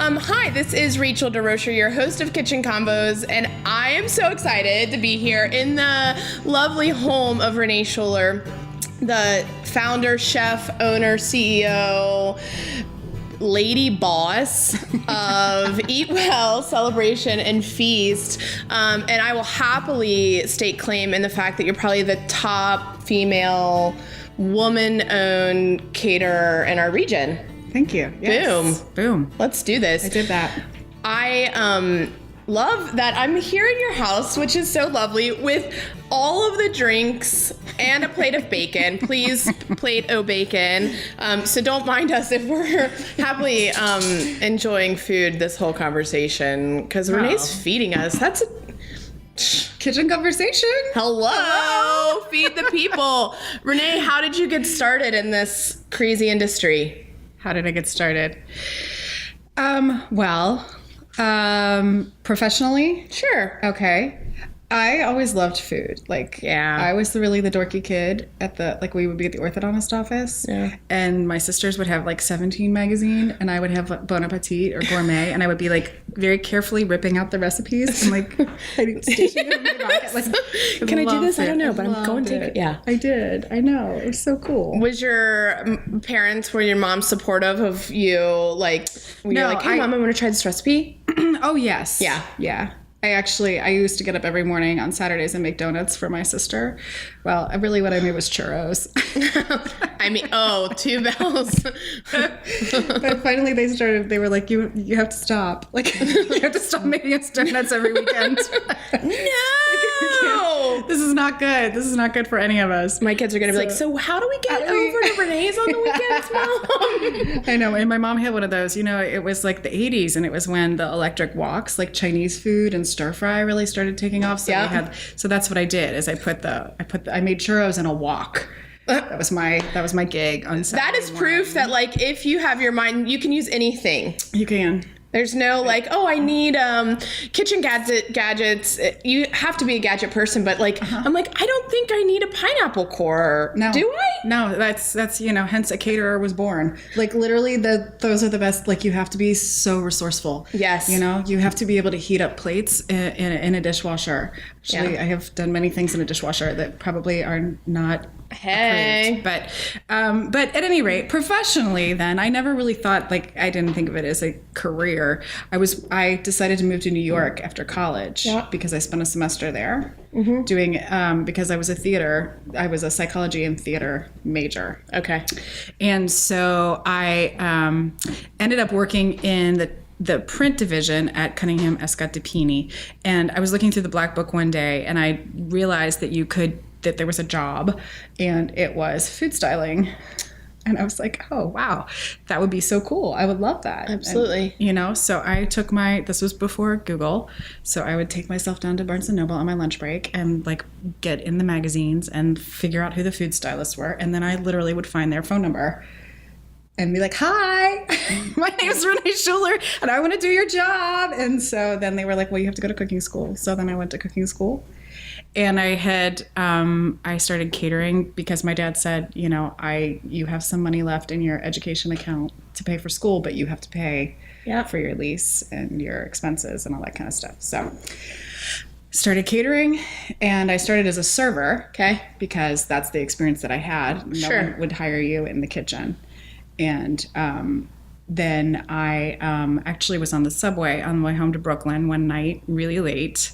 Hi, this is Rachel DesRochers, your host of Kitchen Convos, and I am so excited to be here in the lovely home of Renee Schuler, the founder, chef, owner, CEO, lady boss of Eat Well, Celebration, and Feast. And I will happily stake claim in the fact that you're probably the top female woman-owned caterer in our region. Thank you. Yes. Boom. Let's do this. I did that. I love that I'm here in your house, which is so lovely, with all of the drinks and a plate of bacon. Please, plate o' bacon. So don't mind us if we're happily enjoying food this whole conversation, because Renee's feeding us. That's a kitchen conversation. Hello. Feed the people. Renee, how did you get started in this crazy industry? How did I get started? Professionally? Sure. Okay. I always loved food. I was really the dorky kid we would be at the orthodontist office. Yeah. And my sisters would have 17 magazine and I would have Bon Appetit or Gourmet and I would be very carefully ripping out the recipes and stitching them in my pocket. Can I do this? I don't know, but I'm going to. Yeah. I did. I know. It was so cool. Was your were your mom supportive of you? Hey, Mom, I'm going to try this recipe? Oh, yes. Yeah. Yeah. I used to get up every morning on Saturdays and make donuts for my sister. Well, really what I made was churros. Two bells. But finally they were like, you have to stop. You have to stop making us donuts every weekend. No! This is not good. This is not good for any of us. My kids are going to be so how do we get over to Renee's on the weekends, Mom? I know. And my mom had one of those, it was the 80s and it was when the electric woks, Chinese food and stir fry really started taking off. So so that's what I did is I made churros in a wok. That was my gig on Saturday That is proof that if you have your mind, you can use anything. You can. There's no I need kitchen gadgets. You have to be a gadget person, but I'm I don't think I need a pineapple core. No. Do I? No, that's hence a caterer was born. Literally those are the best. You have to be so resourceful. Yes. You have to be able to heat up plates in a dishwasher. Actually, I have done many things in a dishwasher that probably are not approved. But at any rate, professionally then, I never really thought I didn't think of it as a career. I decided to move to New York after college because I spent a semester there doing because I was a psychology and theater major. Okay. And so I ended up working in the print division at Cunningham Escott DePini. And I was looking through the Black Book one day and I realized that there was a job and it was food styling. And I was like, oh, wow, that would be so cool. I would love that. Absolutely. And, so I took this was before Google. So I would take myself down to Barnes & Noble on my lunch break and get in the magazines and figure out who the food stylists were. And then I literally would find their phone number and be like, hi, my name is Renee Schuler and I want to do your job. And so then they were like, well, you have to go to cooking school. So then I went to cooking school. And I started catering because my dad said, you have some money left in your education account to pay for school, but you have to pay for your lease and your expenses and all that kind of stuff. So started catering and I started as a server, because that's the experience that I had. No one would hire you in the kitchen. And then I actually was on the subway on the way home to Brooklyn one night, really late.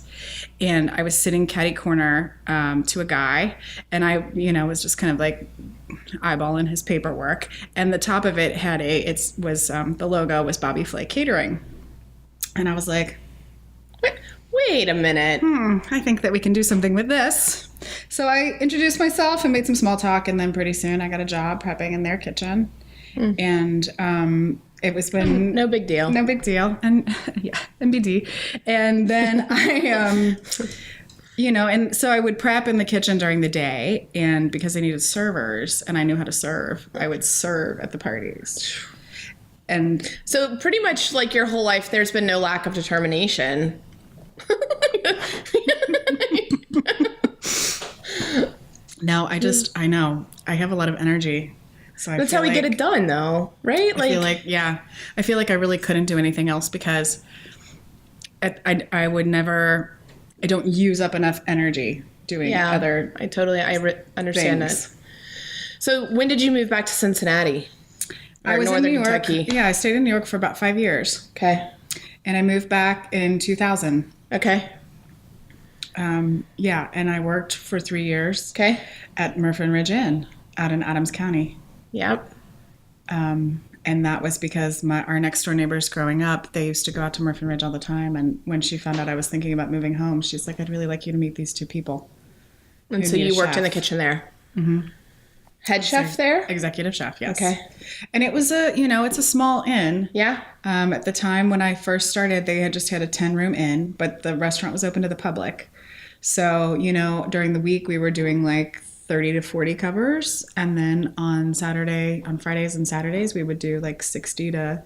And I was sitting catty corner to a guy. And I, was just kind of eyeballing his paperwork. And the top of it had the logo was Bobby Flay Catering. And I was like, wait a minute. I think that we can do something with this. So I introduced myself and made some small talk. And then pretty soon I got a job prepping in their kitchen. And it was when no big deal, and NBD. And then I, and so I would prep in the kitchen during the day, and because I needed servers and I knew how to serve, I would serve at the parties. And so pretty much your whole life, there's been no lack of determination. No, I know I have a lot of energy. So That's how we get it done, though, right? I feel like I really couldn't do anything else because I would never, I don't use up enough energy doing other I understand things. that. So when did you move back to Cincinnati? I was Northern in New York. Kentucky? Yeah, I stayed in New York for about 5 years. Okay. And I moved back in 2000. Okay. And I worked for 3 years at Murphy Ridge Inn out in Adams County. Yep. And that was because our next door neighbors growing up, they used to go out to Murphy Ridge all the time. And when she found out I was thinking about moving home, she's like, I'd really like you to meet these two people. And so you worked in the kitchen there? Mm-hmm. Head chef there? Executive chef, yes. Okay. And it was it's a small inn. Yeah. At the time when I first started, they had just had a 10-room inn, but the restaurant was open to the public. So, during the week we were doing like 30 to 40 covers. And then on Fridays and Saturdays, we would do like 60 to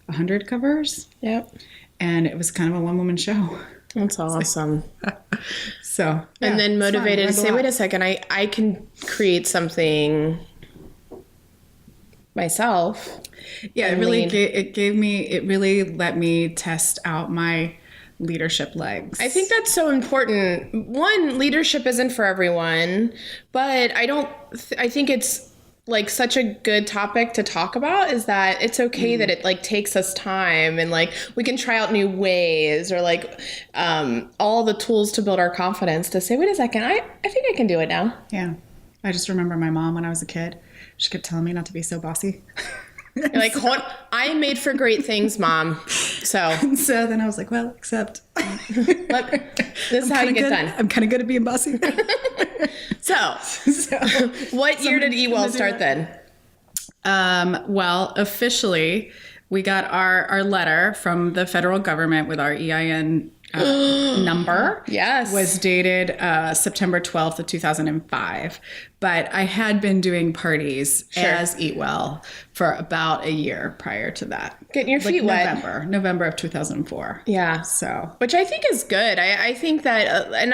100 covers. Yep. And it was kind of a one-woman show. That's awesome. And then motivated to say, wait a second, I can create something myself. Yeah, it really let me test out my leadership legs. I think that's so important. One, leadership isn't for everyone, but I think it's like such a good topic to talk about, is that it's okay that it like takes us time, and like we can try out new ways, or like all the tools to build our confidence to say, wait a second, I think I can do it now. Yeah. I just remember my mom when I was a kid, she kept telling me not to be so bossy. You're like, I'm made for great things, Mom. So then I was like, well, except this is how you get done. I'm kind of good at being bossy. So what year did Eat Well start then? Well, officially, we got our letter from the federal government with our EIN number. Yes. Was dated September 12th of 2005. But I had been doing parties as Eat Well for about a year prior to that. Getting your feet wet. November of 2004. Yeah. So, which I think is good. I think that, and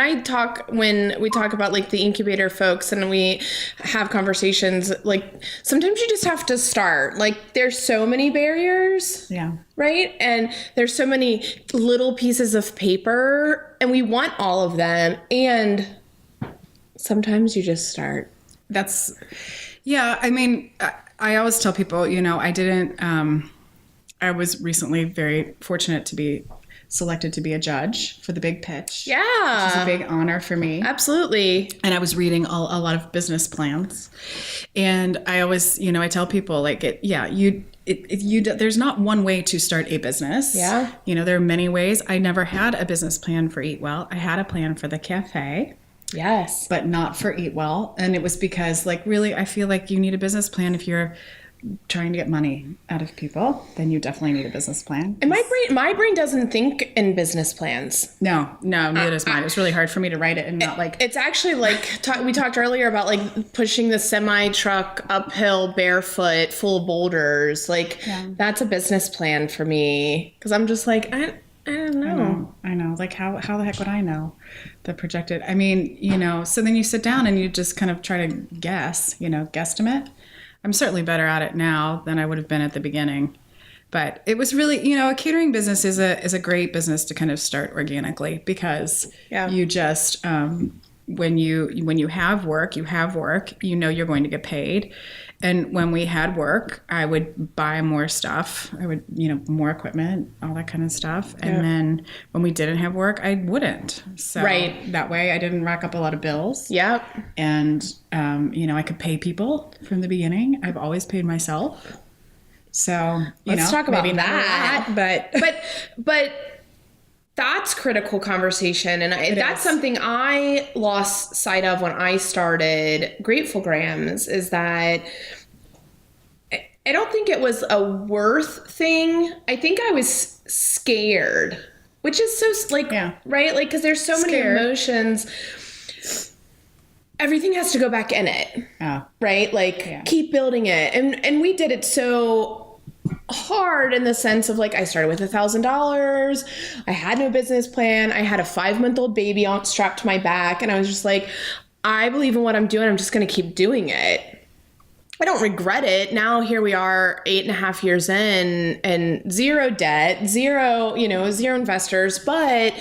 when we talk about like the incubator folks and we have conversations, like sometimes you just have to start. Like there's so many barriers. Yeah. Right? And there's so many little pieces of paper, and we want all of them. And sometimes you just start. I mean, I always tell people, I was recently very fortunate to be selected to be a judge for the Big Pitch. Yeah. Which is a big honor for me. Absolutely. And I was reading a lot of business plans. And I always, I tell people like there's not one way to start a business. Yeah. There are many ways. I never had a business plan for Eat Well. I had a plan for the cafe. Yes. But not for Eat Well. And it was because like, really, I feel like you need a business plan if you're trying to get money out of people, then you definitely need a business plan. And my brain doesn't think in business plans. No, neither does mine. It was really hard for me to write it and not like... It's actually like, we talked earlier about like pushing the semi-truck uphill barefoot full of boulders. Like that's a business plan for me. Because I'm just like, I don't know. I know. Like how the heck would I know the projected? I mean, so then you sit down and you just kind of try to guesstimate. I'm certainly better at it now than I would have been at the beginning. But it was really, a catering business is a great business to kind of start organically because you just, when you have work, you're going to get paid. And when we had work, I would buy more stuff. I would, more equipment, all that kind of stuff. And then when we didn't have work, I wouldn't. So that way I didn't rack up a lot of bills. Yep. And, I could pay people from the beginning. I've always paid myself. So, let's talk about maybe that. Not a lot, but that's critical conversation. And that's something I lost sight of when I started Grateful Grams, is that I don't think it was a worth thing. I think I was scared, which is so right? Like, cause there's so many emotions. Everything has to go back in it, right? Like keep building it. And we did it so hard in the sense of like, I started with $1,000. I had no business plan. I had a 5-month-old baby strapped to my back. And I was just like, I believe in what I'm doing. I'm just going to keep doing it. I don't regret it. Now here we are 8.5 years in and zero debt, zero investors, but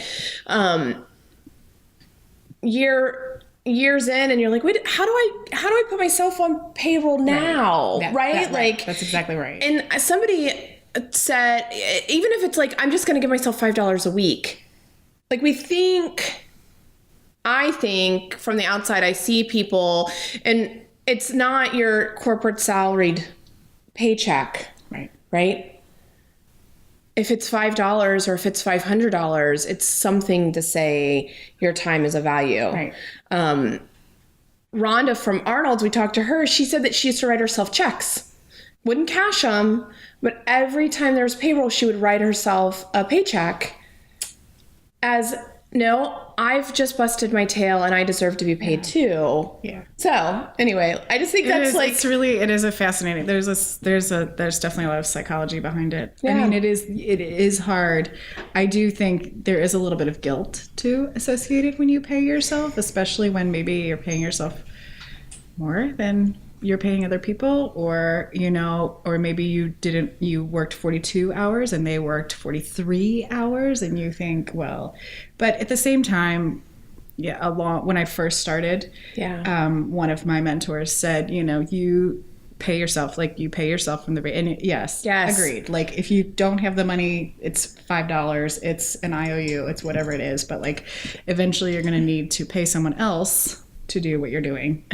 years in and you're like, wait, how do I put myself on payroll now? Right? Like that's exactly right. And somebody said, even if it's like, I'm just going to give myself $5 a week. Like I think from the outside, I see people and it's not your corporate salaried paycheck. Right? If it's $5 or if it's $500, it's something to say your time is a value. Right. Rhonda from Arnold's, we talked to her. She said that she used to write herself checks. Wouldn't cash them, but every time there was payroll, she would write herself a paycheck as, no, I've just busted my tail and I deserve to be paid too. Yeah. So anyway, I just think that's it is a fascinating, there's definitely a lot of psychology behind it. Yeah. I mean, it is hard. I do think there is a little bit of guilt too associated when you pay yourself, especially when maybe you're paying yourself more than you're paying other people, or maybe you worked 42 hours and they worked 43 hours and you think, well, but at the same time, when I first started, one of my mentors said, you pay yourself from the, and yes, agreed. Like if you don't have the money, it's $5, it's an IOU, it's whatever it is. But like eventually you're going to need to pay someone else to do what you're doing.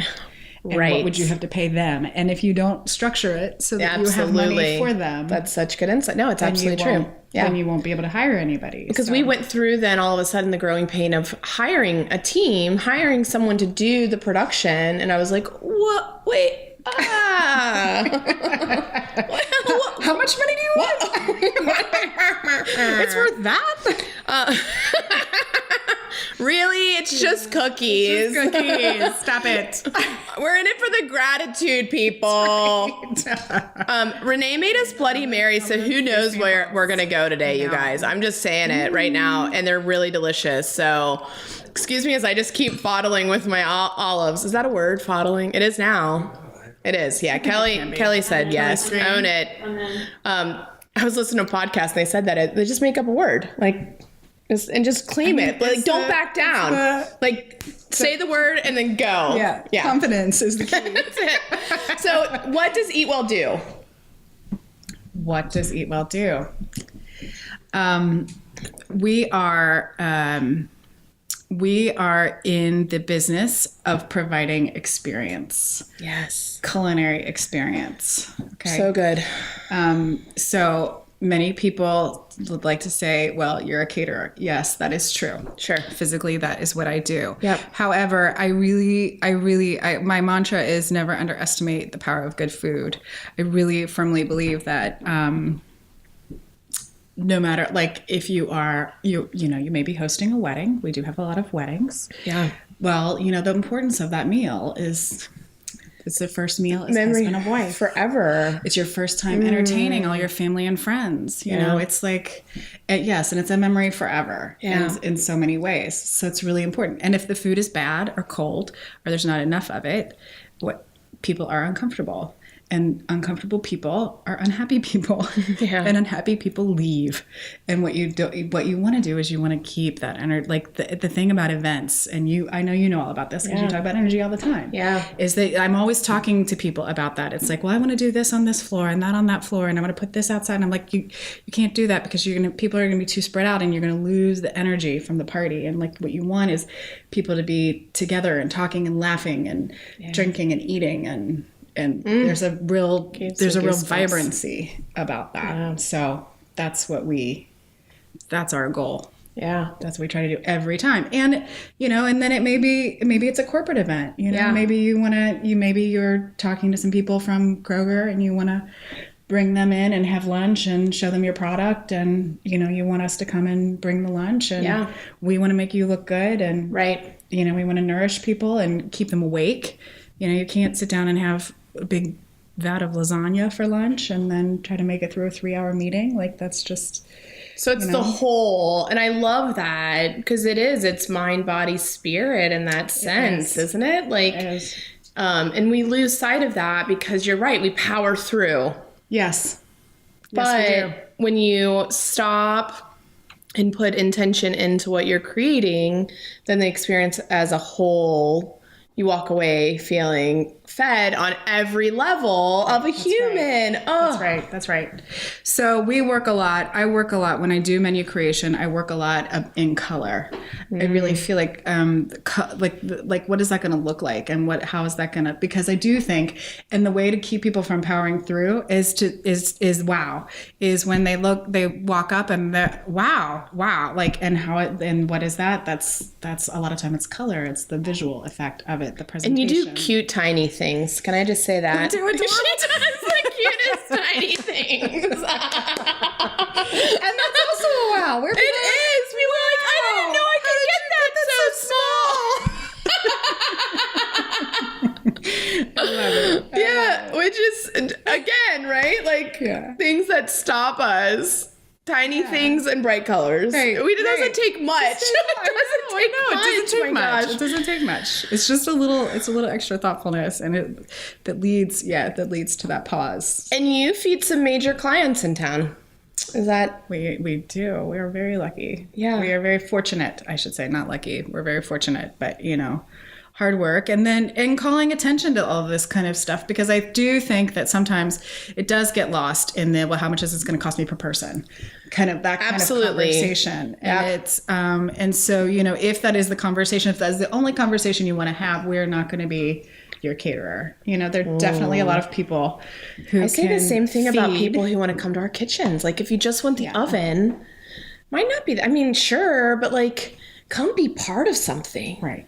And what would you have to pay them? And if you don't structure it so that you have money for them. That's such good insight. No, it's absolutely true. Then you won't be able to hire anybody. Because we went through then all of a sudden the growing pain of hiring a team, hiring someone to do the production. And I was like, what? Wait. How much money do you want? It's worth that? Really? It's just cookies. Stop it. We're in it for the gratitude, people. Renee made us Bloody Mary, so who knows where we're going to go today, you guys. I'm just saying it right now, and they're really delicious. So excuse me as I just keep fodling with my olives. Is that a word, fodling? It is now. It is, yeah. Kelly said yes. Own it. I was listening to a podcast, and they said that they just make up a word, like... just claim it. But like, don't back down. Say the word and then go. Yeah. Confidence is the key. That's it. So what does Eat Well do? What does Eat Well do? We are in the business of providing experience. Yes. Culinary experience. Okay. So good. So many people would like to say, well, you're a caterer. Yes, that is true. Sure. Physically, that is what I do. Yep. However, my mantra is never underestimate the power of good food. I really firmly believe that, no matter, like, if you are, you may be hosting a wedding. We do have a lot of weddings. Yeah. Well, the importance of that meal is... It's the first meal as husband and wife. Forever. It's your first time entertaining all your family and friends. You know, it's like, yes, and it's a memory forever in so many ways. So it's really important. And if the food is bad or cold or there's not enough of it, people are uncomfortable. And uncomfortable people are unhappy people, and unhappy people leave. And what you want to do is you want to keep that energy. Like the thing about events, and I know you know all about this because you talk about energy all the time. Yeah, is that I'm always talking to people about that. It's like, well, I want to do this on this floor and that on that floor, and I want to put this outside. And I'm like, you can't do that because people are gonna be too spread out, and you're gonna lose the energy from the party. And like what you want is people to be together and talking and laughing and drinking and eating and there's a real vibrancy about that. Yeah. So that's our goal. Yeah. That's what we try to do every time. And, and then maybe it's a corporate event, maybe you're talking to some people from Kroger and you want to bring them in and have lunch and show them your product. And, you want us to come and bring the lunch and we want to make you look good. And, we want to nourish people and keep them awake. You can't sit down and have a big vat of lasagna for lunch and then try to make it through a 3-hour meeting. Like that's just... So it's the whole, and I love that because it's mind, body, spirit in that sense, isn't it? Like, And we lose sight of that because you're right, we power through. Yes. But Yes, we do. when you stop and put intention into what you're creating, then the experience as a whole, you walk away feeling fed on every level of a human. Right. Oh, That's right. So we work a lot. I work a lot when I do menu creation. I work a lot in color. I really feel like what is that going to look like, and how is that going to? Because I do think, and the way to keep people from powering through is when they walk up and they're wow, like, and what is that? That's a lot of time it's color. It's the visual effect of it, the presentation. and you do cute tiny things. Can I just say that? I do adorable. She does the cutest tiny things. And that's also a wow. It is. We were like, I didn't know I could get that so small. I love it. Yeah, which is, again, right? Like, things that stop us. Tiny things and bright colors. Right. It doesn't take much. It doesn't take much. It's just a little extra thoughtfulness, and that leads to that pause. And you feed some major clients in town. Is that? We do. We are very lucky. Yeah. We are very fortunate, I should say, not lucky. We're very fortunate, but hard work, and calling attention to all of this kind of stuff, because I do think that sometimes it does get lost in how much is this going to cost me per person, kind of that kind of conversation. And it's and so if that is the conversation, if that's the only conversation you want to have, we're not going to be your caterer. There are definitely a lot of people who I say the same thing about people who want to come to our kitchens. Like, if you just want the oven, might not be. I mean, sure, but like, come be part of something. Right.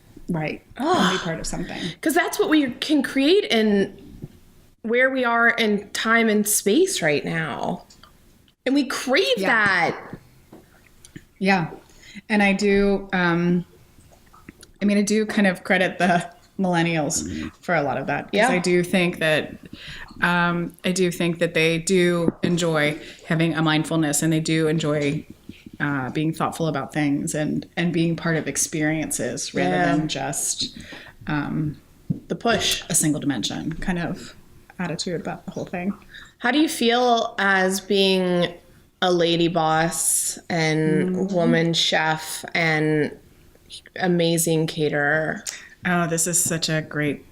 And be part of something. Because that's what we can create in where we are in time and space right now. And we crave that. Yeah. And I do, I do kind of credit the millennials for a lot of that. Because I do think that they do enjoy having a mindfulness, and they do enjoy being thoughtful about things and being part of experiences rather than just the push, a single dimension kind of attitude about the whole thing. How do you feel as being a lady boss and woman chef and amazing caterer? Oh, this is such a great,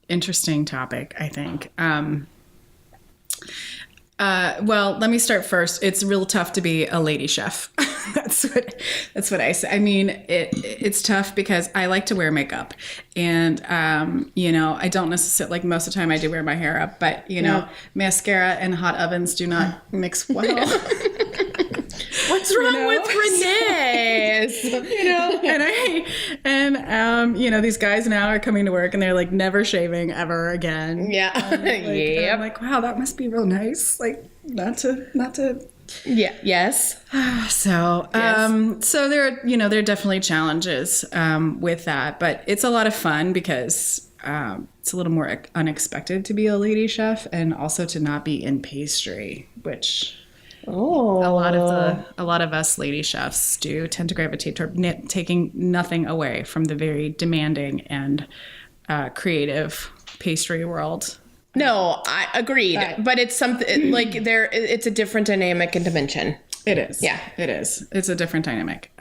interesting topic, I think. Well, let me start first. It's real tough to be a lady chef. That's what I say. I mean, it's tough because I like to wear makeup, and I don't necessarily, like, most of the time I do wear my hair up, but mascara and hot ovens do not mix well. What's wrong with Renee? These guys now are coming to work and they're like never shaving ever again. Yeah. And I'm like, wow, that must be real nice. Like, not to. Yeah. Yes. So there are definitely challenges with that, but it's a lot of fun because it's a little more unexpected to be a lady chef, and also to not be in pastry, which a lot of us lady chefs do tend to gravitate toward taking nothing away from the very demanding and creative pastry world. No, I agreed, but it's something like it's a different dynamic and dimension. It is. Yeah, it is. It's a different dynamic.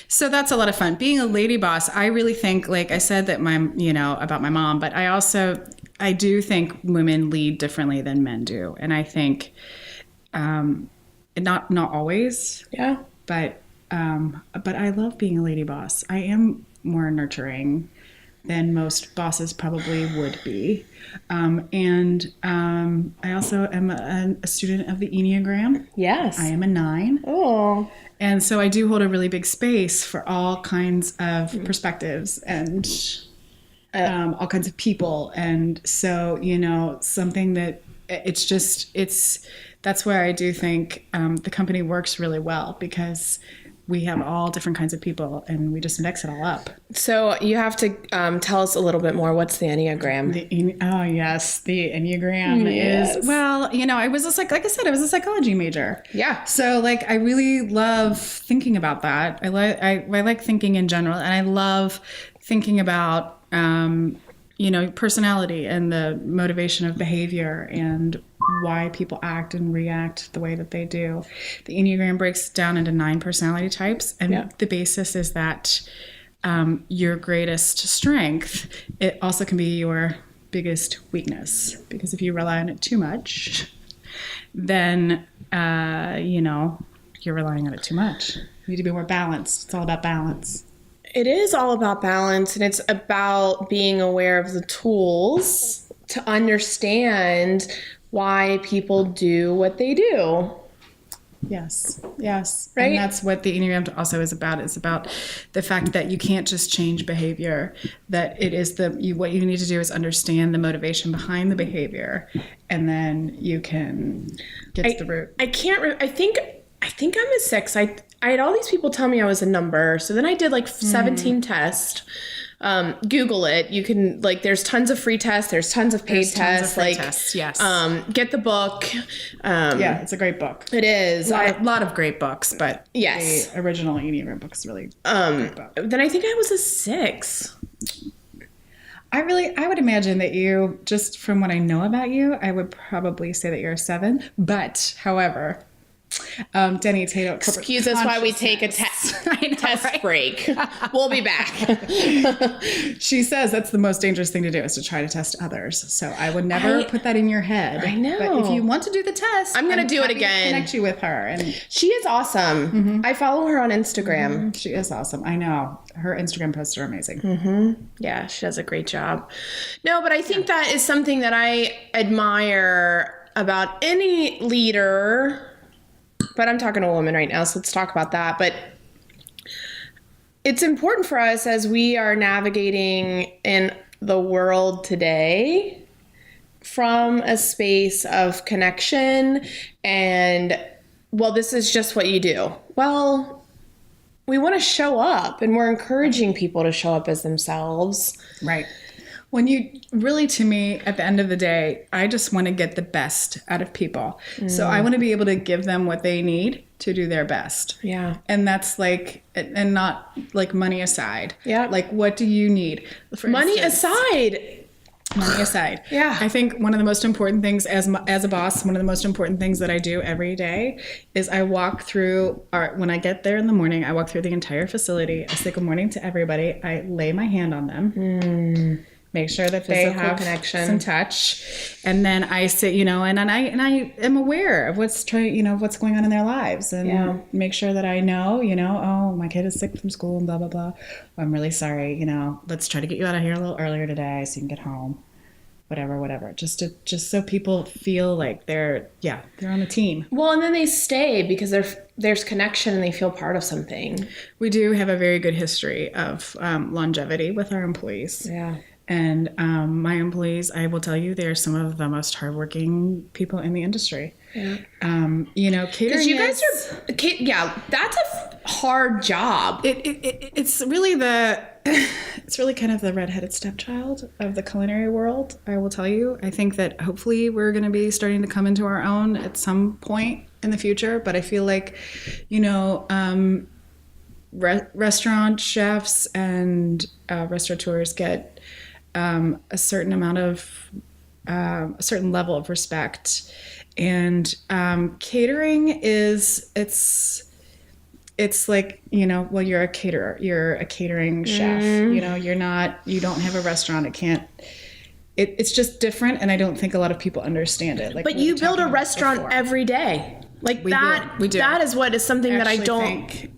So that's a lot of fun. Being a lady boss, I really think, like I said, that about my mom, but I do think women lead differently than men do, and I think. Not always. Yeah. But I love being a lady boss. I am more nurturing than most bosses probably would be. And I also am a student of the Enneagram. Yes. I am a 9. Oh. And so I do hold a really big space for all kinds of perspectives and all kinds of people. And so, something that that's where I do think the company works really well, because we have all different kinds of people and we just mix it all up. So you have to tell us a little bit more. What's the Enneagram? The Enneagram is, well, I was like I said, I was a psychology major. Yeah. So like, I really love thinking about that. I like thinking in general, and I love thinking about personality and the motivation of behavior and why people act and react the way that they do. The Enneagram breaks down into 9 personality types, and the basis is that your greatest strength, it also can be your biggest weakness, because if you rely on it too much, then you're relying on it too much. You need to be more balanced. It's all about balance. It is all about balance, and it's about being aware of the tools to understand why people do what they do. Yes. Right? And that's what the Enneagram also is about. It's about the fact that you can't just change behavior, that it is what you need to do is understand the motivation behind the behavior, and then you can get to the root. I think I'm a 6. I had all these people tell me I was a number. So then I did like 17 tests. Google it. You can there's tons of free tests. There's tons of paid tests. Tests, yes. Get the book. It's a great book. It is. A lot of great books, but yes, the original Enneagram book is really a great book. Then I think I was a 6. I would imagine that you, just from what I know about you, I would probably say that you're a 7. But, however, Denny Tato. Excuse us while we take a test break. We'll be back. She says that's the most dangerous thing to do is to try to test others. So I would never put that in your head. I know. But if you want to do the test, I'm going to do it again. Connect you with her. And she is awesome. Mm-hmm. I follow her on Instagram. Mm-hmm. She is awesome. I know. Her Instagram posts are amazing. Mm-hmm. Yeah, she does a great job. No, but I think that is something that I admire about any leader. But I'm talking to a woman right now, so let's talk about that. But it's important for us as we are navigating in the world today from a space of connection and, well, this is just what you do. Well, we want to show up, and we're encouraging people to show up as themselves. Right. When you really, to me, at the end of the day, I just want to get the best out of people. So I want to be able to give them what they need to do their best. Yeah. And that's and not money aside. Yeah. What do you need? Money aside. Money aside. Yeah. I think one of the most important things as a boss, one of the most important things that I do every day is I walk through, when I get there in the morning, I walk through the entire facility. I say good morning to everybody. I lay my hand on them. Make sure that they have connection, some touch, and then I sit, and I am aware of what's going on in their lives, and make sure that I know, oh, my kid is sick from school and blah blah blah. I'm really sorry, let's try to get you out of here a little earlier today so you can get home. Whatever. Just so people feel like they're on a team. Well, and then they stay because there's connection and they feel part of something. We do have a very good history of longevity with our employees. Yeah. And my employees, I will tell you, they're some of the most hardworking people in the industry. Yeah. Catering. You guys that's a hard job. It's really kind of the redheaded stepchild of the culinary world. I will tell you. I think that hopefully we're going to be starting to come into our own at some point in the future. But I feel like, restaurant chefs and restaurateurs get a certain amount of a certain level of respect, and catering it's like, you're a caterer, you're a catering chef, you don't have a restaurant. It's just different, and I don't think a lot of people understand it. But you build a restaurant every day. We do. That is what is something that I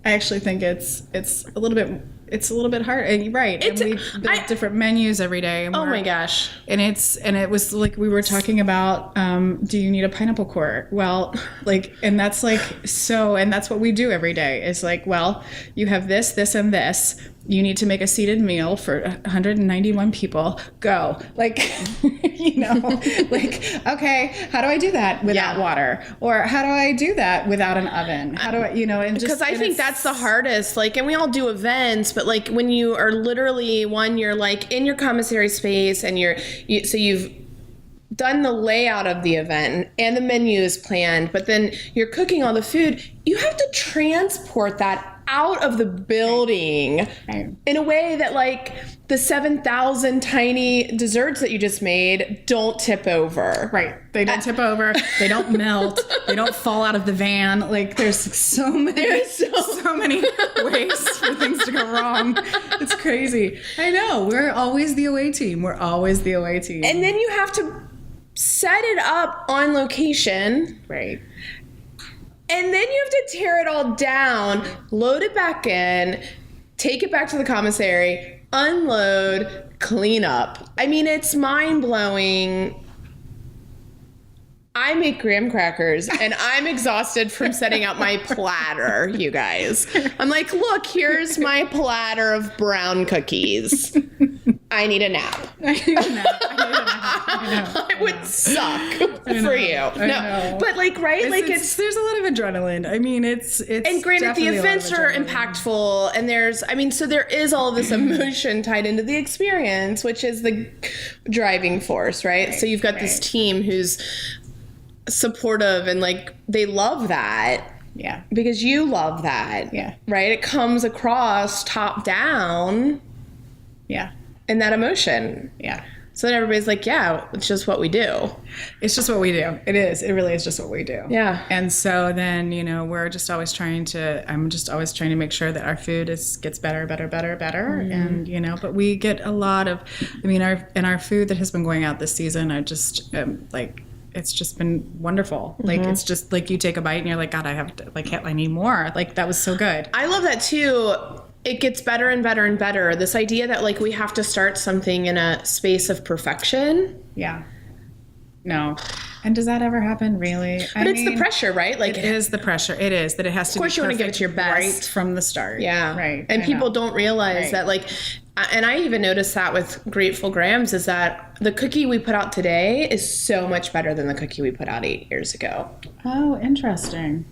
actually think it's a little bit hard, and right. And we build different menus every day. Oh my gosh! And it was like we were talking about. Do you need a pineapple court? Well, and that's and that's what we do every day. Is you have this, and this. You need to make a seated meal for 191 people. Go. Okay, how do I do that without water? Or how do I do that without an oven? How do I, because I think that's the hardest. And we all do events, but when you are literally you're in your commissary space, and you've done the layout of the event and the menu is planned, but then you're cooking all the food. You have to transport that out of the building in a way that like the 7,000 tiny desserts that you just made don't tip over. Right. They don't tip over. They don't melt. They don't fall out of the van. Like there's so many ways for things to go wrong. It's crazy. I know. We're always the away team. We're always the away team. And then you have to set it up on location. Right. And then you have to tear it all down, load it back in, take it back to the commissary, unload, clean up. I mean, it's mind-blowing. I make graham crackers, and I'm exhausted from setting out my platter, you guys. I'm like, look, here's my platter of brown cookies. I need a nap. It would suck for you. No, but like, right? It's there's a lot of adrenaline. I mean, it's and granted, the events are impactful, and so there is all of this emotion tied into the experience, which is the driving force, right? So you've got this team who's supportive and like they love that. Yeah. Because you love that. Yeah. Right? It comes across top down. Yeah. And that emotion. Yeah. So then everybody's like, yeah, it's just what we do. It's just what we do. It is. It really is just what we do. Yeah. And so then, I'm just always trying to make sure that our food gets better. Mm-hmm. And, but we get a lot of, our food that has been going out this season, it's just been wonderful. Mm-hmm. Like, it's just like you take a bite and you're like, God, I need more. Like, that was so good. I love that too. It gets better and better and better. This idea that like we have to start something in a space of perfection. Yeah. No. And does that ever happen, really? But it's the pressure, right? Like it is the pressure. It is that it has to be perfect. Of course you want to give it your best. Right from the start. Yeah. Right. And people don't realize that like, and I even noticed that with Grateful Grams is that the cookie we put out today is so much better than the cookie we put out 8 years ago. Oh, interesting.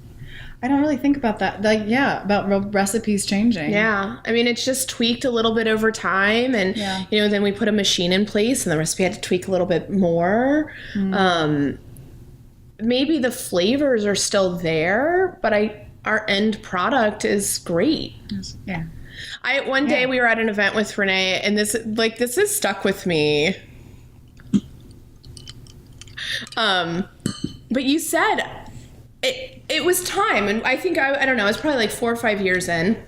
I don't really think about that. Like, about recipes changing. Yeah. I mean, it's just tweaked a little bit over time. And, then we put a machine in place and the recipe had to tweak a little bit more. Maybe the flavors are still there, but our end product is great. Yeah. One day we were at an event with Renee, and this is stuck with me. But you said it was time, and I think I don't know, it's probably like 4 or 5 years in.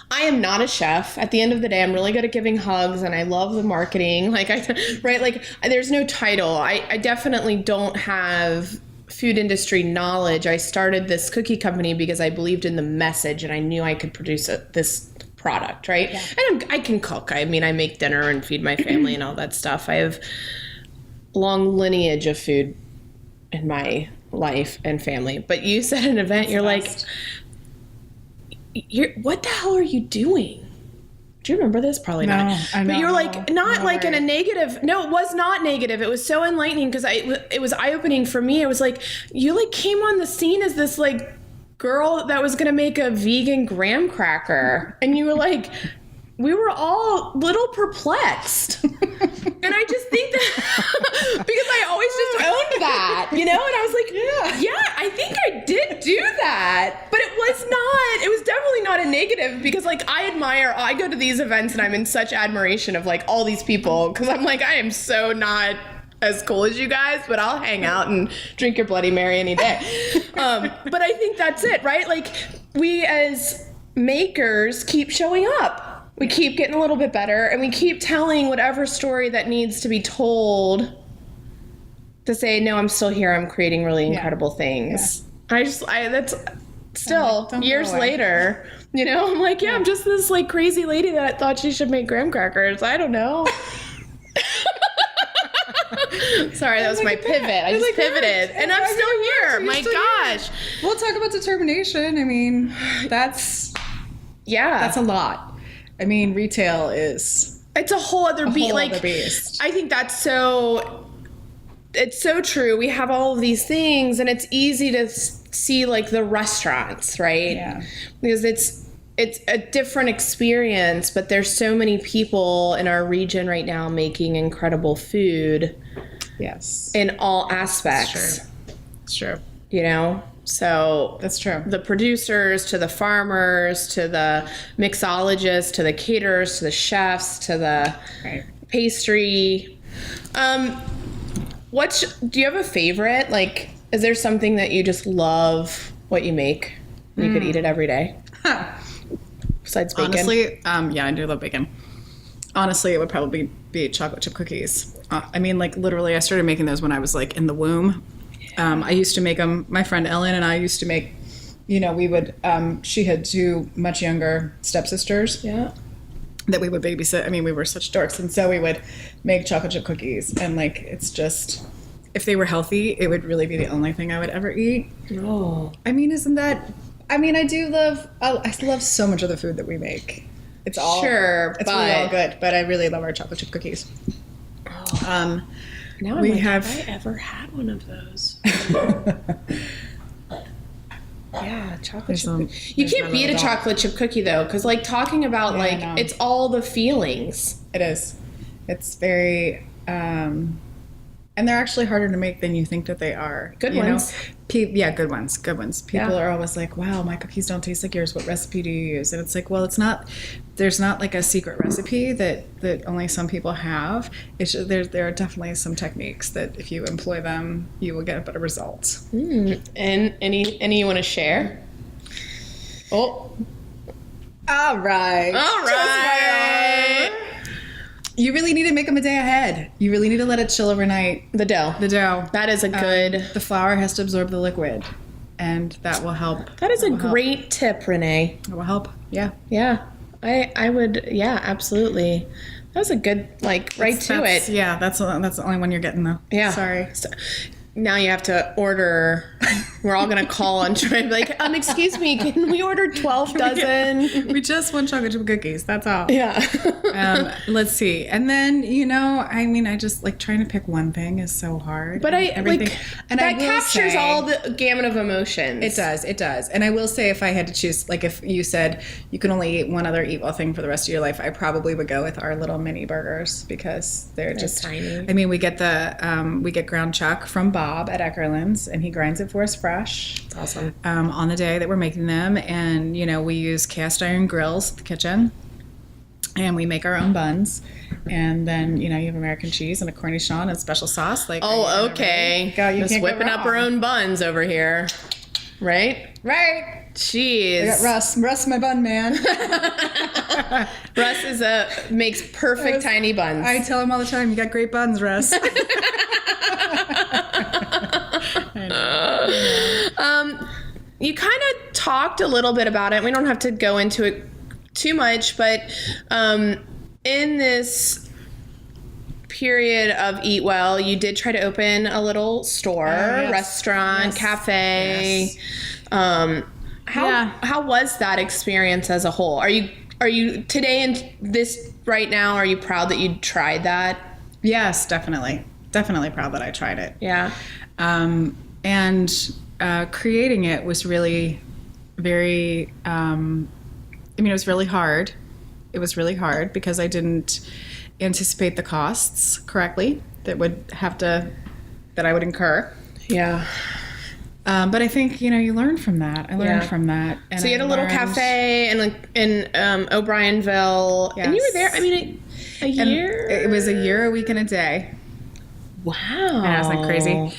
I am not a chef. At the end of the day, I'm really good at giving hugs, and I love the marketing. There's no title. I definitely don't have food industry knowledge. I started this cookie company because I believed in the message, and I knew I could produce this product, right? Yeah. And I can cook. I mean, I make dinner and feed my family and all that stuff. I have long lineage of food in my life and family. But you said at an event, you're like, what the hell are you doing? Do you remember this? Probably not. But you're like, not like in a negative. No, it was not negative. It was so enlightening because it was eye-opening for me. It was like, you like came on the scene as this like girl that was going to make a vegan graham cracker. And you were like, we were all a little perplexed. And I just think that because I always just owned that, and I was like, yeah, I think I did do that. But it was definitely not a negative because like I go to these events and I'm in such admiration of like all these people because I'm like, I am so not as cool as you guys, but I'll hang out and drink your Bloody Mary any day. But I think that's it, right? Like we as makers keep showing up. We keep getting a little bit better, and we keep telling whatever story that needs to be told to say, no, I'm still here. I'm creating really incredible things. Yeah. That's still years later, I'm like, I'm just this like crazy lady that thought she should make graham crackers. I don't know. Sorry, that was my pivot. I just pivoted, and I'm still here. My gosh. We'll talk about determination. I mean, that's a lot. I mean, retail it's a whole other beast. I think that's it's so true. We have all of these things, and it's easy to see like the restaurants, right? Yeah. Because it's a different experience, but there's so many people in our region right now making incredible food. Yes. In all aspects. It's true. So That's true. the producers to the farmers to the mixologists to the caterers to the chefs to the Right. pastry. Do you have a favorite? Like, is there something that you just love what you make? You could eat it every day. Besides bacon. Honestly, yeah, I do love bacon. Honestly, it would probably be chocolate chip cookies. I mean, like literally, I started making those when I was like in the womb. I used to make them. My friend Ellen and I used to make. We would. She had 2 much younger stepsisters. Yeah. That we would babysit. I mean, we were such dorks, and so we would make chocolate chip cookies. And like, it's just, if they were healthy, it would really be the only thing I would ever eat. Oh. I mean, isn't that? I mean, I do love. I love so much of the food that we make. It's all Sure, It's really all good, but I really love our chocolate chip cookies. Now I'm have I ever had one of those? Yeah, chocolate chip cookie. You can't beat a chocolate chip cookie though, because like talking about it's all the feelings. It is. It's very, and they're actually harder to make than you think that they are. Good ones. Yeah, good ones. Good ones. People are always like, "Wow, my cookies don't taste like yours. What recipe do you use?" And it's like, well, it's not. There's not like a secret recipe that only some people have. It's just, there are definitely some techniques that if you employ them, you will get a better result. And any you want to share? Oh, all right. All right. You really need to make them a day ahead. You really need to let it chill overnight. The dough. That is a good. The flour has to absorb the liquid, and that will help. That is a great tip, Renee. It will help. Yeah. Yeah. I would. Yeah, absolutely. That was a good right to it. Yeah, that's the only one you're getting though. Yeah. Sorry. Now you have to order. We're all gonna call and try and be like, excuse me, can we order 12 dozen? We just want chocolate chip cookies. That's all. Yeah. Let's see. And then I mean, I just like trying to pick one thing is so hard. But that captures say, all the gamut of emotions. It does. And I will say, if I had to choose, like if you said you can only eat one other eat well thing for the rest of your life, I probably would go with our little mini burgers because they're just tiny. I mean, we get ground chuck from Bob at Eckerlin's, and he grinds it for us fresh. It's awesome. On the day that we're making them, and we use cast iron grills at the kitchen, and we make our own buns, and then you have American cheese and a Cornichon and special sauce. Like, oh, okay, just whipping up our own buns over here, right? Jeez. I got Russ, my bun man. Russ makes perfect tiny buns. I tell him all the time, you got great buns, Russ. You kind of talked a little bit about it. We don't have to go into it too much, but in this period of Eat Well, you did try to open a little store, restaurant, cafe. Yes. How was that experience as a whole? Are you today and this right now, are you proud that you tried that? Yes, definitely. Definitely proud that I tried it. Yeah. And creating it was really very, it was really hard. It was really hard because I didn't anticipate the costs correctly that I would incur. Yeah. But I think, you learn from that. I learned from that. And so you had a little cafe in O'Brienville, and you were there, a year? It was a year, a week, and a day. Wow. Yeah, isn't that crazy?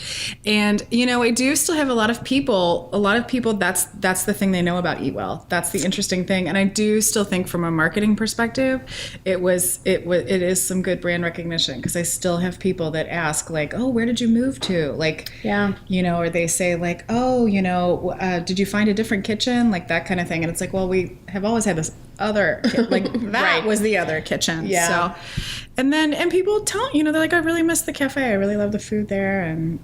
And, I do still have a lot of people, that's the thing they know about Eat Well. That's the interesting thing. And I do still think from a marketing perspective, it is some good brand recognition because I still have people that ask like, oh, where did you move to? Like, or they say like, oh, did you find a different kitchen? Like that kind of thing. And it's like, well, we have always had this other, like that was the other kitchen. Yeah. So, and people tell, they're like, I really miss the cafe. I really love the food there. And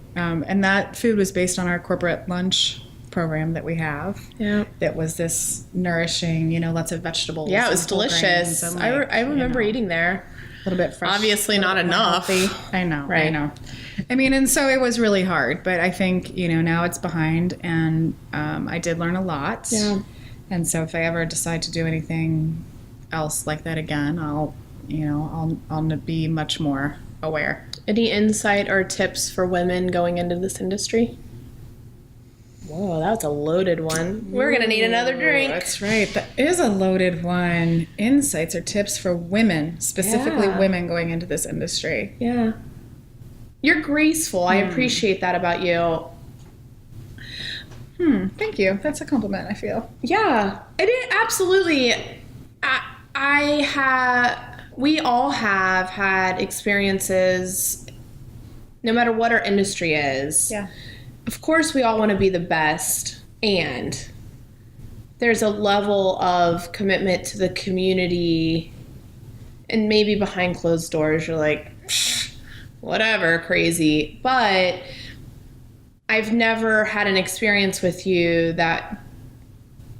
that food was based on our corporate lunch program that we have. Yeah. That was this nourishing, lots of vegetables. Yeah, it was delicious. And I remember eating there. A little bit fresh. Obviously not enough. Healthy. I know. Right. I know. And so it was really hard, but I think, now it's behind and I did learn a lot. Yeah. And so if I ever decide to do anything else like that again, I'll be much more aware. Any insight or tips for women going into this industry? Whoa, that's a loaded one. We're going to need another drink. That's right. That is a loaded one. Insights or tips for women, specifically women going into this industry. Yeah. You're graceful. I appreciate that about you. Thank you. That's a compliment, I feel. Yeah. Absolutely. We all have had experiences, no matter what our industry is. Yeah. Of course, we all want to be the best, and there's a level of commitment to the community, and maybe behind closed doors, you're like, whatever, crazy. But I've never had an experience with you that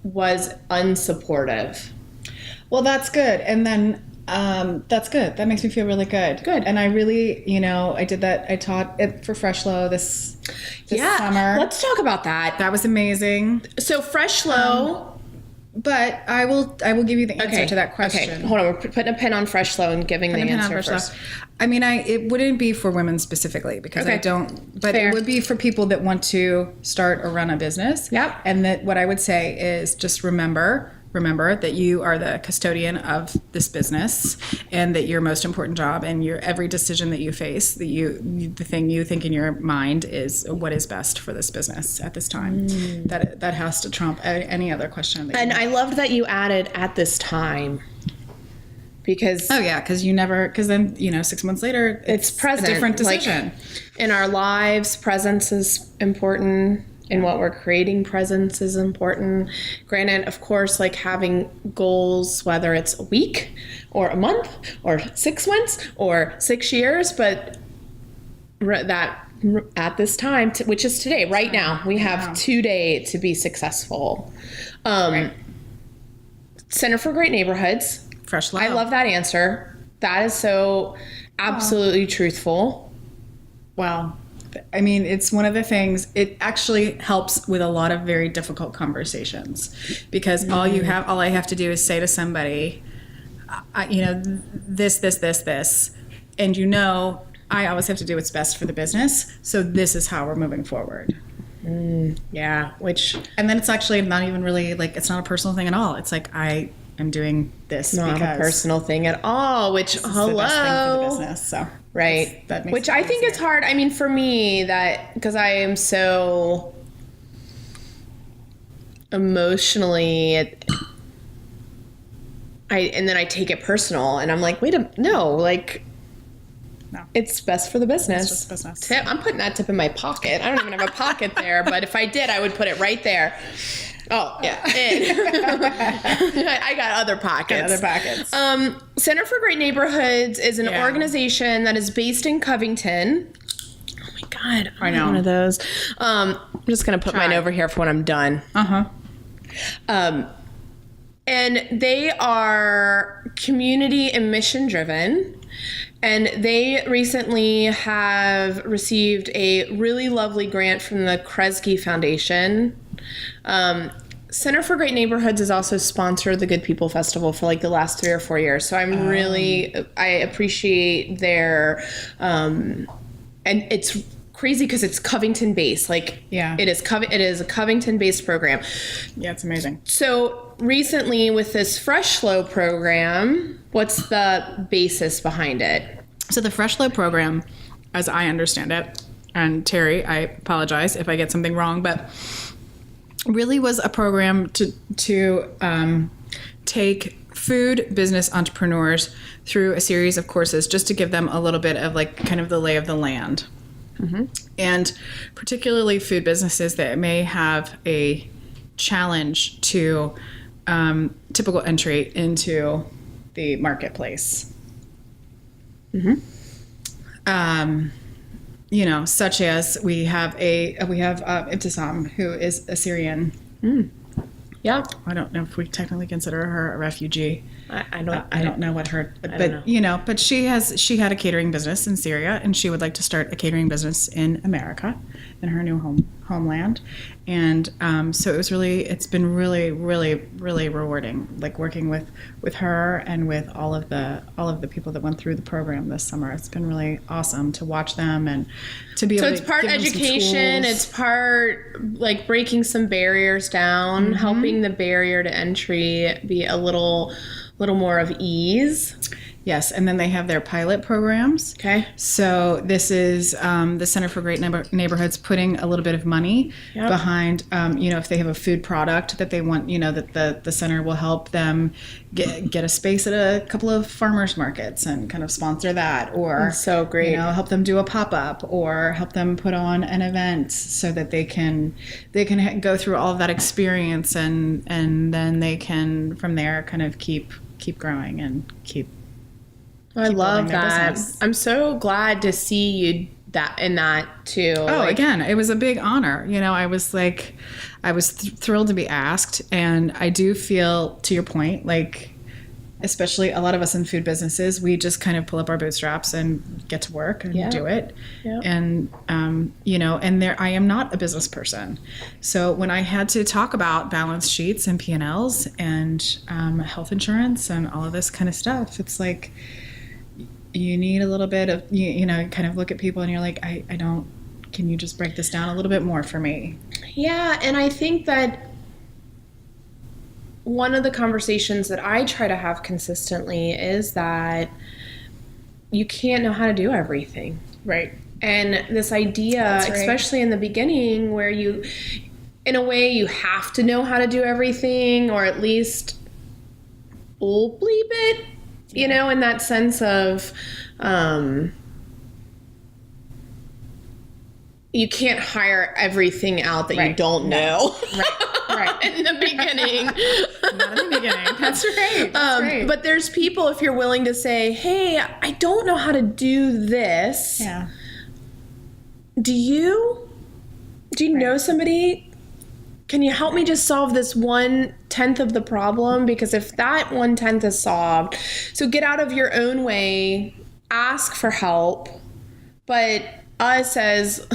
was unsupportive. Well, that's good. And then that's good. That makes me feel really good. Good. And I really, I did that. I taught it for Freshlow this summer. Let's talk about that. That was amazing. So Freshlow. But I will give you the answer to that question. Okay, hold on. We're putting a pin on Freshlow and giving the answer first. I mean, it wouldn't be for women specifically because I don't, but Fair. It would be for people that want to start or run a business. Yep. And that what I would say is just remember that you are the custodian of this business and that your most important job and your every decision that you face, the thing you think in your mind is what is best for this business at this time. That has to trump any other question. And I loved that you added at this time. Because because then 6 months later it's present. A different decision. Like, in our lives, presence is important. In what we're creating, presence is important. Granted, of course, like having goals, whether it's a week or a month or 6 months or 6 years, but that at this time, which is today, right now, we have today to be successful. Center for Great Neighborhoods. Freshlow. I love that answer. That is so absolutely truthful. Wow. I mean, it's one of the things, it actually helps with a lot of very difficult conversations because all I have to do is say to somebody, this, and I always have to do what's best for the business. So this is how we're moving forward. And then it's actually not even really like, it's not a personal thing at all. It's like, I am doing this not because a personal thing at all, which this is the best thing for the business. So. Right. That makes Which I think it's hard. I mean, for me, that because I am so emotionally, and then I take it personal, and I'm like, no, it's best for the business. It's just business. Tip. I'm putting that tip in my pocket. I don't even have a pocket there, but if I did, I would put it right there. Oh, yeah. I got other pockets. Center for Great Neighborhoods is an organization that is based in Covington. Oh, my God. I know. One of those. I'm just going to put mine over here for when I'm done. And they are community and mission driven. And they recently have received a really lovely grant from the Kresge Foundation. Center for Great Neighborhoods has also sponsored the Good People Festival for like the last 3 or 4 years. So I appreciate their, and it's crazy because it's Covington based. It is a Covington based program. Yeah, it's amazing. So recently with this Freshlow program, what's the basis behind it? So the Freshlow program, as I understand it, and Terry, I apologize if I get something wrong, but really was a program to take food business entrepreneurs through a series of courses just to give them a little bit of like kind of the lay of the land. And particularly food businesses that may have a challenge to typical entry into the marketplace. Such as we have Ibtisam, who is a Syrian. Yeah. I don't know if we technically consider her a refugee. I don't know what her, but she had a catering business in Syria, and she would like to start a catering business in America, in her new homeland. And so it's been really, really, really rewarding, like working with her and with all of the people that went through the program this summer. It's been really awesome to watch them and to be able to So it's part give them some education, tools. it's part like breaking some barriers down, helping the barrier to entry be a little more of ease. Yes, and then they have their pilot programs. Okay. So this is the Center for Great Neighborhoods putting a little bit of money behind, if they have a food product that they want, that the center will help them get a space at a couple of farmers markets and kind of sponsor that, or That's so great. help them do a pop-up or help them put on an event so that they can go through all of that experience and then they can from there kind of keep growing and keep. I love building their that. business. I'm so glad to see you in that too. Oh, again, it was a big honor. I was thrilled to be asked. And I do feel, to your point, like, especially a lot of us in food businesses, we just kind of pull up our bootstraps and get to work and do it. Yeah. And, I am not a business person. So when I had to talk about balance sheets and P&Ls and health insurance and all of this kind of stuff, it's like, you need a little bit of, kind of look at people and you're like, I don't, can you just break this down a little bit more for me? Yeah, and I think that one of the conversations that I try to have consistently is that you can't know how to do everything. Right. And this idea, especially in the beginning, where you, in a way, you have to know how to do everything, or at least bleep it, in that sense of you can't hire everything out that you don't know. Right. In the beginning. Not in the beginning. That's right. That's right. But there's people, if you're willing to say, hey, I don't know how to do this. Yeah. Do you know somebody? Can you help me just solve this 1/10 of the problem? Because if that 1/10 is solved, so get out of your own way, ask for help. But us as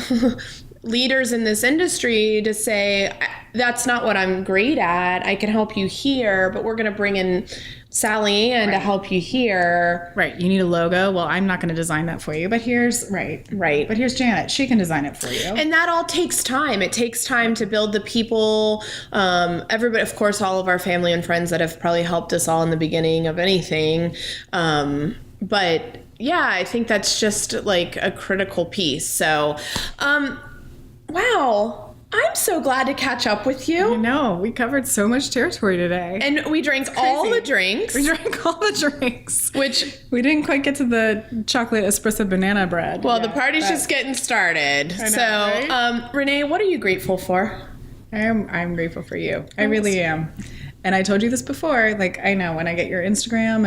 leaders in this industry to say, that's not what I'm great at. I can help you here, but we're going to bring in Sally Ann to help you here. Right. You need a logo. Well, I'm not going to design that for you, but here's Right. But here's Janet. She can design it for you. And that all takes time. It takes time to build the people. Everybody, of course, all of our family and friends that have probably helped us all in the beginning of anything. But yeah, I think that's just like a critical piece. So, wow. I'm so glad to catch up with you. No, we covered so much territory today. And we drank all the drinks. We drank all the drinks. Which we didn't quite get to the chocolate espresso banana bread. Well, the party's just getting started. I know, right? Renee, what are you grateful for? I'm grateful for you. I really am. And I told you this before, like, I know when I get your Instagram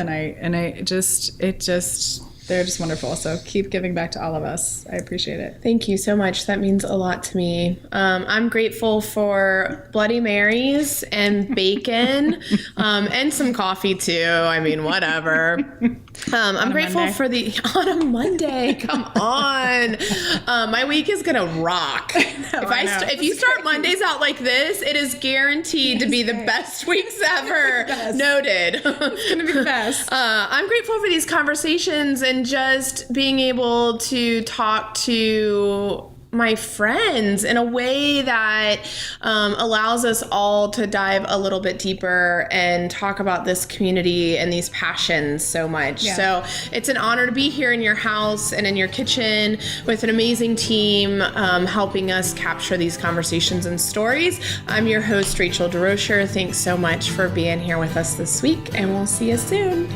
they're just wonderful. So keep giving back to all of us. I appreciate it. Thank you so much. That means a lot to me. I'm grateful for Bloody Marys and bacon and some coffee too. I mean, whatever. I'm grateful Monday. for on a Monday. Come on. My week is going to rock. If you start Mondays out like this, it is guaranteed to be the best weeks ever. Noted. It's going to be the best. I'm grateful for these conversations and just being able to talk to my friends in a way that allows us all to dive a little bit deeper and talk about this community and these passions so much. Yeah. So it's an honor to be here in your house and in your kitchen with an amazing team helping us capture these conversations and stories. I'm your host, Rachel DesRochers. Thanks so much for being here with us this week, and we'll see you soon.